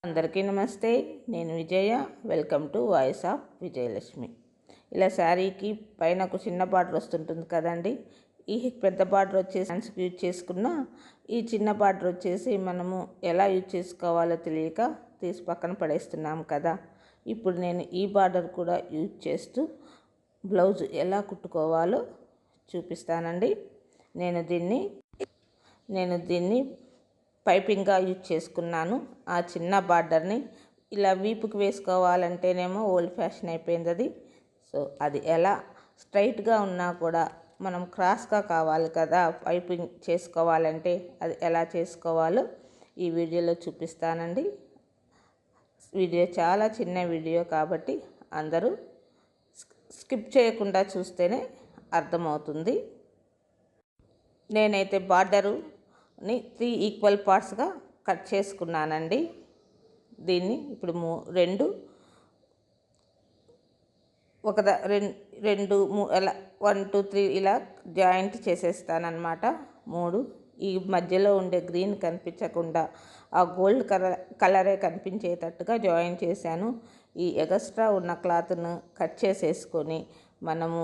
అందరికీ నమస్తే. నేను Vijaya. Welcome to voice of Vijayalakshmi. ఇలా శారీకి పైన ఒక చిన్న బార్డర్ వస్తుంటుంది కదండి. ఈ పెద్ద బార్డర్ వచ్చేసి హ్యాండ్స్కి యూజ్ చేసుకున్న, ఈ చిన్న బార్డర్ వచ్చేసి మనము ఎలా యూజ్ చేసుకోవాలో తెలియక తీసి పక్కన పడేస్తున్నాం కదా. ఇప్పుడు నేను ఈ బార్డర్ కూడా యూజ్ చేస్తూ బ్లౌజ్ ఎలా కుట్టుకోవాలో చూపిస్తానండి. నేను దీన్ని పైపింగ్గా యూజ్ చేసుకున్నాను. ఆ చిన్న బార్డర్ని ఇలా వీపుకి వేసుకోవాలంటేనేమో ఓల్డ్ ఫ్యాషన్ అయిపోయింది అది. సో అది ఎలా స్ట్రైట్గా ఉన్నా కూడా మనం క్రాస్గా కావాలి కదా పైపింగ్ చేసుకోవాలంటే, అది ఎలా చేసుకోవాలో ఈ వీడియోలో చూపిస్తానండి. వీడియో చాలా చిన్న వీడియో కాబట్టి అందరూ స్కిప్ చేయకుండా చూస్తేనే అర్థమవుతుంది. నేనైతే బార్డరుని 3 ఈక్వల్ పార్ట్స్గా కట్ చేసుకున్నానండి. దీన్ని ఇప్పుడు 2 అలా 1 2 3 ఇలా జాయింట్ చేసేస్తానన్నమాట. 3 ఈ మధ్యలో ఉండే గ్రీన్ కనిపించకుండా ఆ గోల్డ్ కలరే కనిపించేటట్టుగా జాయిన్ చేశాను. ఈ ఎగస్ట్రా ఉన్న క్లాత్ను కట్ చేసేసుకొని మనము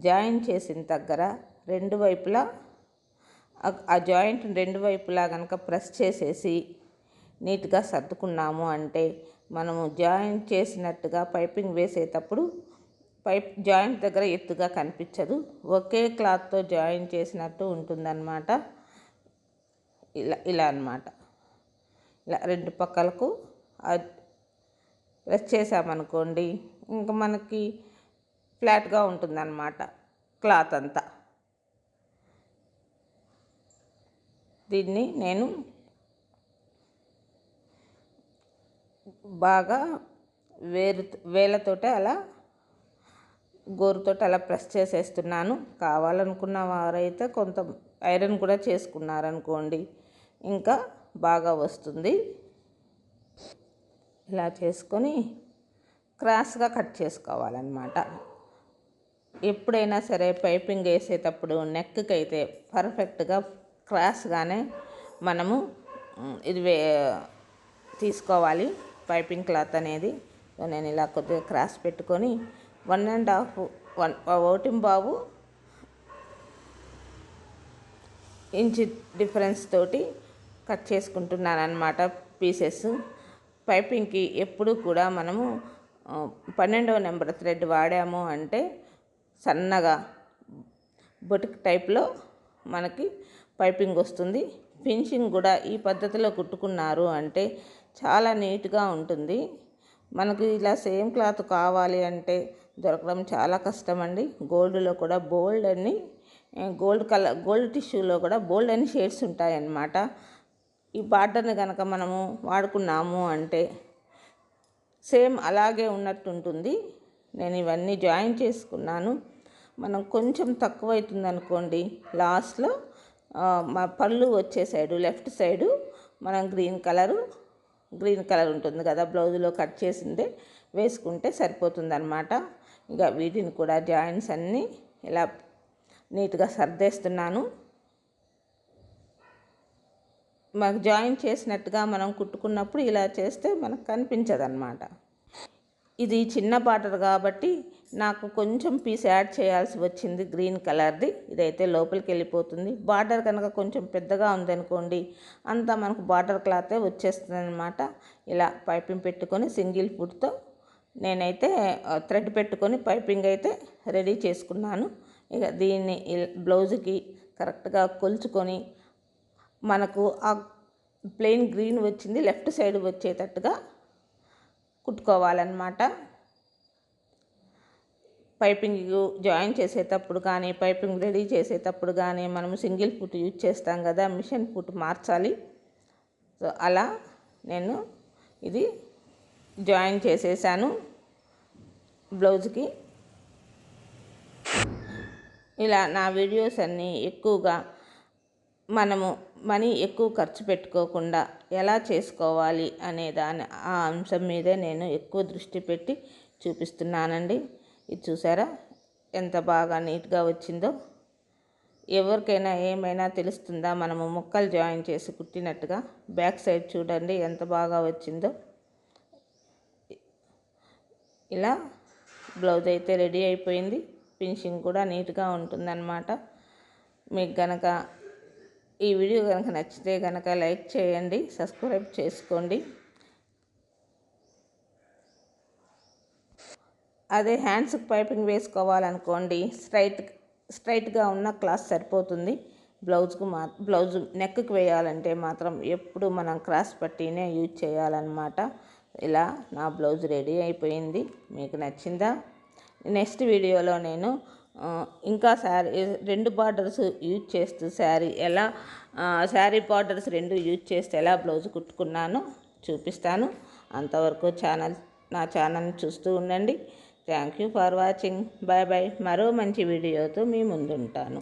జాయిన్ చేసిన దగ్గర రెండు వైపులా ఆ జాయింట్ రెండు వైపులా కనుక ప్రెస్ చేసేసి నీట్గా సర్దుకున్నాము అంటే మనము జాయింట్ చేసినట్టుగా పైపింగ్ వేసేటప్పుడు జాయింట్ దగ్గర ఎత్తుగా కనిపించదు. ఒకే క్లాత్తో జాయిన్ చేసినట్టు ఉంటుందన్నమాట. ఇలా అన్నమాట. ఇలా రెండు పక్కలకు ప్రెస్ చేసామనుకోండి, ఇంకా మనకి ఫ్లాట్గా ఉంటుందన్నమాట క్లాత్ అంతా. దీన్ని నేను బాగా వేళ్ళతోటి అలా గోరుతోటి అలా ప్రెస్ చేసేస్తున్నాను. కావాలనుకున్న వారైతే కొంత ఐరన్ కూడా చేసుకున్నారనుకోండి, ఇంకా బాగా వస్తుంది. ఇలా చేసుకొని క్రాస్గా కట్ చేసుకోవాలన్నమాట. ఎప్పుడైనా సరే పైపింగ్ వేసేటప్పుడు నెక్కి అయితే పర్ఫెక్ట్గా క్రాస్గానే మనము ఇది తీసుకోవాలి పైపింగ్ క్లాత్ అనేది. నేను ఇలా కొద్దిగా క్రాస్ పెట్టుకొని 1.5 ఇంచ్ డిఫరెన్స్ తోటి కట్ చేసుకుంటున్నాను అన్నమాట పీసెస్. పైపింగ్కి ఎప్పుడు కూడా మనము 12వ నెంబర్ థ్రెడ్ వాడాము అంటే సన్నగా బొటిక్ టైప్లో మనకి పైపింగ్ వస్తుంది. ఫినిషింగ్ కూడా ఈ పద్ధతిలో కుట్టుకున్నారు అంటే చాలా నీట్గా ఉంటుంది. మనకు ఇలా సేమ్ క్లాత్ కావాలి అంటే దొరకడం చాలా కష్టం అండి. గోల్డ్లో కూడా గోల్డ్ టిష్యూలో కూడా బోల్డ్ అని షేడ్స్ ఉంటాయన్నమాట. ఈ బార్డర్ని కనుక మనము వాడుకున్నాము అంటే సేమ్ అలాగే ఉన్నట్టు ఉంటుంది. నేను ఇవన్నీ జాయిన్ చేసుకున్నాను. మనం కొంచెం తక్కువ అవుతుంది అనుకోండి, లాస్ట్లో మా పళ్ళు వచ్చే సైడు లెఫ్ట్ సైడు మనం గ్రీన్ కలర్ ఉంటుంది కదా బ్లౌజ్లో కట్ చేసిందే వేసుకుంటే సరిపోతుందన్నమాట. ఇక వీటిని కూడా జాయింట్స్ అన్నీ ఇలా నీట్గా సర్దేస్తున్నాను. మాకు జాయిన్ చేసినట్టుగా మనం కుట్టుకున్నప్పుడు ఇలా చేస్తే మనకు కనిపించదన్నమాట. ఇది చిన్న బార్డర్ కాబట్టి నాకు కొంచెం పీస్ యాడ్ చేయాల్సి వచ్చింది గ్రీన్ కలర్ది. ఇదైతే లోపలికి వెళ్ళిపోతుంది. బార్డర్ కనుక కొంచెం పెద్దగా ఉందనుకోండి, అంతా మనకు బార్డర్ క్లాతే వచ్చేస్తుంది అనమాట. ఇలా పైపింగ్ పెట్టుకొని సింగిల్ ఫుట్తో నేనైతే థ్రెడ్ పెట్టుకొని పైపింగ్ అయితే రెడీ చేసుకున్నాను. ఇక దీన్ని బ్లౌజ్కి కరెక్ట్గా కొలుచుకొని మనకు ఆ ప్లెయిన్ గ్రీన్ వచ్చింది లెఫ్ట్ సైడ్ వచ్చేటట్టుగా కుట్టుకోవాలన్నమాట. పైపింగ్ జాయిన్ చేసేటప్పుడు కానీ పైపింగ్ రెడీ చేసేటప్పుడు కానీ మనం సింగిల్ ఫుట్ యూజ్ చేస్తాం కదా, మిషన్ ఫుట్ మార్చాలి. సో అలా నేను ఇది జాయిన్ చేసేసాను బ్లౌజ్కి. ఇలా నా వీడియోస్ అన్నీ ఎక్కువగా మనము మనీ ఎక్కువ ఖర్చు పెట్టుకోకుండా ఎలా చేసుకోవాలి అనే ఆ అంశం మీదే నేను ఎక్కువ దృష్టి పెట్టి చూపిస్తున్నానండి. ఇది చూసారా ఎంత బాగా నీట్గా వచ్చిందో. ఎవరికైనా ఏమైనా తెలుస్తుందా మనము ముక్కలు జాయిన్ చేసి కుట్టినట్టుగా? బ్యాక్ సైడ్ చూడండి ఎంత బాగా వచ్చిందో. ఇలా బ్లౌజ్ అయితే రెడీ అయిపోయింది. ఫినిషింగ్ కూడా నీట్గా ఉంటుందన్నమాట. మీకు కనుక ఈ వీడియో కనుక నచ్చితే కనుక లైక్ చేయండి, సబ్స్క్రైబ్ చేసుకోండి. అదే హ్యాండ్స్కి పైపింగ్ వేసుకోవాలనుకోండి, స్ట్రైట్గా ఉన్న క్లాత్ సరిపోతుంది. బ్లౌజ్ నెక్కి వేయాలంటే మాత్రం ఎప్పుడు మనం క్రాస్ పట్టీనే యూజ్ చేయాలన్నమాట. ఇలా నా బ్లౌజ్ రెడీ అయిపోయింది. మీకు నచ్చిందా? నెక్స్ట్ వీడియోలో నేను ఇంకా రెండు బార్డర్స్ యూజ్ చేస్తూ శారీ బార్డర్స్ రెండు యూజ్ చేస్తే ఎలా బ్లౌజ్ కుట్టుకున్నానో చూపిస్తాను. అంతవరకు నా ఛానల్ని చూస్తూ ఉండండి. Thank you for watching. Bye bye. మరో మంచి వీడియోతో మీ ముందుంటాను.